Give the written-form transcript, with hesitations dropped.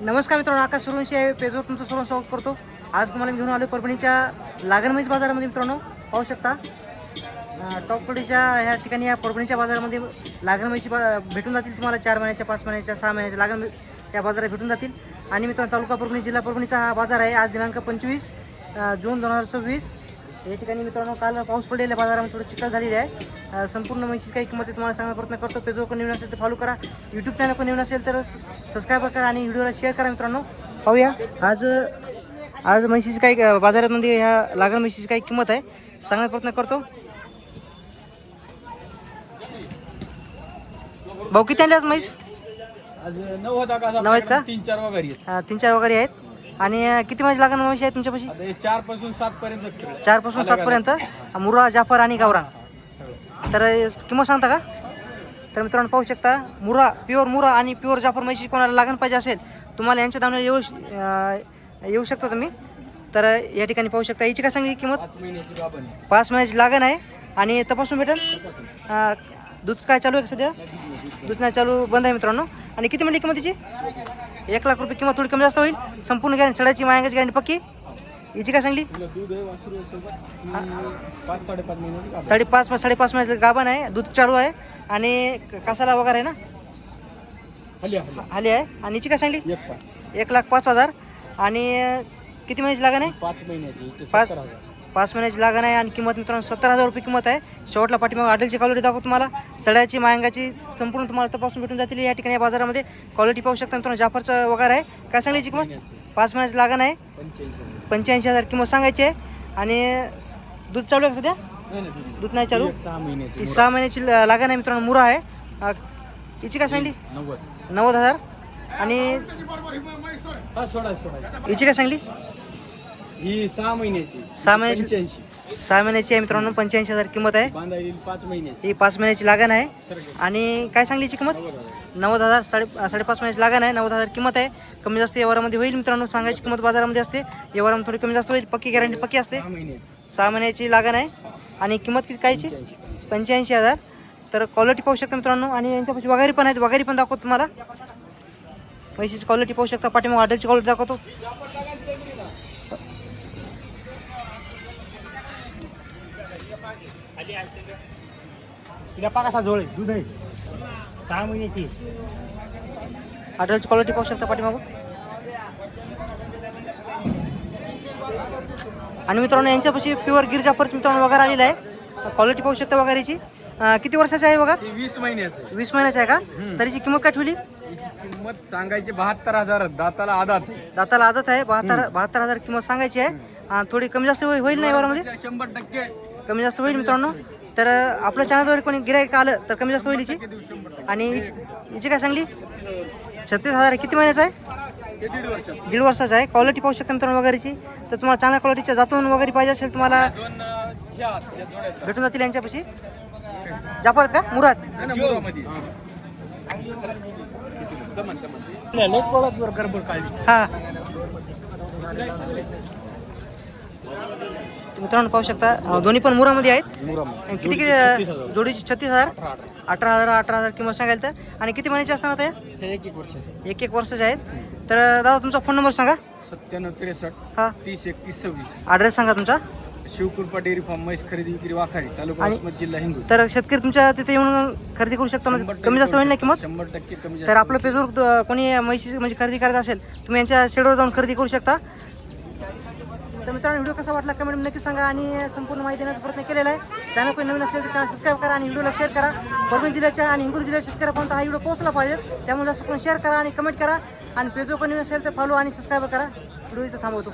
नमस्कार मित्रांनो, आकाश सुरवंशी आहे. पेजवर तुमचं सर्व स्वागत करतो. आज तुम्हाला घेऊन आलो परभणीच्या लागण म्हैस बाजारामध्ये. मित्रांनो पाहू शकता टॉप क्वालिटीच्या ह्या ठिकाणी या परभणीच्या बाजारामध्ये लागण म्हैशी भेटून जातील तुम्हाला. 4 महिन्याच्या, 5 महिन्याच्या, 6 महिन्याच्या लागण या बाजारात भेटून जातील. आणि मित्रांनो तालुका परभणी, जिल्हा परभणीचा हा बाजार आहे. आज दिनांक 25 जून 2026 या ठिकाणी मित्रांनो काल पाऊस पडलेल्या बाजारामध्ये थोडं चिखल झालेली आहे. संपूर्ण म्हैशीची काही किंमत तुम्हाला सांगण्याचा प्रयत्न करतो. पेजवर कोण नवीन असेल तर फॉलो करा, यूट्यूब चॅनल कोण नवीन असेल तर सबस्क्राईब करा आणि व्हिडिओला शेअर करा. मित्रांनो पाहूया आज म्हैशीची काही बाजारामध्ये ह्या लागण म्हैशीची काही किंमत आहे सांगण्याचा प्रयत्न करतो. भाऊ किती आणले आज म्हैस? आज 9 होता का? 9 आहेत का? 3-4 वगैरे आहेत. 3-4 वगैरे आहेत. आणि किती म्हैस लागण म्हैशी आहेत तुमच्यापाशी? 4 पासून 7 पर्यंत. 4 पासून 7 पर्यंत. मुरा, जाफर आणि गावरान. तर किंमत सांगता का? तर मित्रांनो पाहू शकता मुरा, प्युअर मुरा आणि प्युअर जाफर म्हैशी कोणाला लागण पाहिजे असेल तुम्हाला यांच्या दावण्याला येऊ शकता तुम्ही. तर या ठिकाणी पाहू शकता याची काय सांगली किंमत? 5 महिन्याची लागण आहे आणि तपासून भेटेल. दूध काय चालू आहे सध्या? दूध नाही चालू, बंद आहे मित्रांनो. आणि किती म्हणली किंमत तिची? 1 लाख रुपये किंमत. थोडी कमी जास्त होईल. संपूर्ण गॅरंटी, सड्याची मायांगाची गॅरंटी पक्की. याची काय सांगली? 5.5 महिन्याचं गाभण आहे. दूध चालू आहे आणि कासाला वगैरे आहे ना, खाली आहे. आणि याची काय सांगली? 1,05,000. आणि किती महिन्याची लागण आहे? 5 महिन्याची लागण आहे आणि किंमत मित्रांनो 70,000 रुपये किंमत आहे. शेवटला पाठीमाग हॉटेलची क्वालिटी दाखवतो तुम्हाला. सड्याची मायांगाची संपूर्ण तुम्हाला तपासून भेटून जातील या ठिकाणी. या बाजारामध्ये क्वालिटी पाहू शकता मित्रांनो. जाफरचं वगैरे आहे. काय सांगायची किंमत? 5 महिन्याची लागण आहे. 85,000 किंमत सांगायची आहे. आणि दूध चालू आहे सध्या? दूध नाही चालू. 6 महिन्याची लागण आहे मित्रांनो. मुरा आहे. याची काय सांगली? 90,000. आणि याची काय सांगली? ही 6 महिन्याची. 6 महिन्याची आहे मित्रांनो. 85,000 किंमत आहे. 5 महिन्याची. ही 5 महिन्याची लागण आहे. आणि काय सांगली याची किंमत? 90,000. 5.5 महिन्याची लागण आहे. 90,000 किंमत आहे. कमी जास्त व्यवहारामध्ये होईल मित्रांनो. सांगायची किंमत बाजारामध्ये असते, व्यवहारामध्ये थोडी कमी जास्त होईल. पक्की गॅरंटी पक्की असते. 6 महिन्याची लागण आहे आणि किंमत किती कायची? 85,000. तर क्वालिटी पाहू शकता मित्रांनो. आणि यांच्यापाशी वगैरे पण आहेत, वगैरे पण दाखवतो तुम्हाला. म्हैशीची क्वालिटी पाहू शकता. पाठीमाग हॉटेलची क्वालिटी दाखवतो. कसा जोड आहे? दूध आहे 6 महिन्याची. हॉटेलची क्वालिटी पाहू शकता पाठीमागून. आणि मित्रांनो यांच्यापाशी प्युअर गिर जाफर मित्रांनो वगैरे आलेला आहे. क्वालिटी पाहू शकता वगैरेची. किती वर्षाची आहे बघा? 20 महिन्याची. 20 महिन्याची आहे का? तरीची किंमत काय ठेवली? किंमत सांगायची 72,000. दाताला आदत आहे. 72,000 किंमत सांगायची आहे. थोडी कमी जास्त होईल ना व्यवहारामध्ये? 100% कमी जास्त होईल मित्रांनो. तर आपल्या चॅनलवर कोणी गिरायक आलं तर कमी जास्त होईल याची. आणि हिची काय सांगली? 36,000. किती महिन्याचा आहे? 1.5 वर्षाचा आहे. क्वालिटी पाहू शकता मित्रांनो वगैरेची. तर तुम्हाला चांगल्या क्वालिटीच्या जातून वगैरे पाहिजे असेल तुम्हाला भेटून जातील यांच्यापाशी. जाफर का? मुराद? हा मित्रांनो पाहू शकता दोन्ही पण मुरामध्ये आहेत. किती जोडीची? 36,000. 18,000 किंमत सांगायला तर. आणि किती महिन्याचे असणार ते? 1 वर्षाचे आहेत. तर दादा तुमचा फोन नंबर सांगा. 9763 हा 30 31 26. ॲड्रेस सांगा तुमचा. शिवकृपा डेअरी फार्म, म्हैस खरेदी विक्री वाखारी, तालुका वसमत, जिल्हा हिंगोली. तर शेतकरी तुमच्या तिथे येऊन खरेदी करू शकता म्हणजे कमी जास्त होईल ना किंमत? 100% कमी. तर आपलं पेजवर कोणी म्हैशी म्हणजे खरेदी करायचं असेल तुम्ही यांच्या शेडवर जाऊन खरेदी करू शकता. तर मित्रांनो व्हिडिओ कसा वाटला कमेंट नक्की सांगा. आणि संपूर्ण माहिती देण्याचा प्रयत्न केलेला आहे. चॅनल कोणी नवीन असेल तर चॅनल सबस्क्राईब करा आणि व्हिडिओला शेअर करा. परभणी जिल्ह्याच्या आणि हिंगोली जिल्ह्याच्या शेतकऱ्यापर्यंत हा व्हिडिओ पोहोचला पाहिजे. त्यामुळे जास्त कोणी शेअर करा आणि कमेंट करा. आणि पेजवर कोणी नसेल तर फॉलो आणि सबस्क्राईब करा. व्हिडिओ इथं थांबवतो.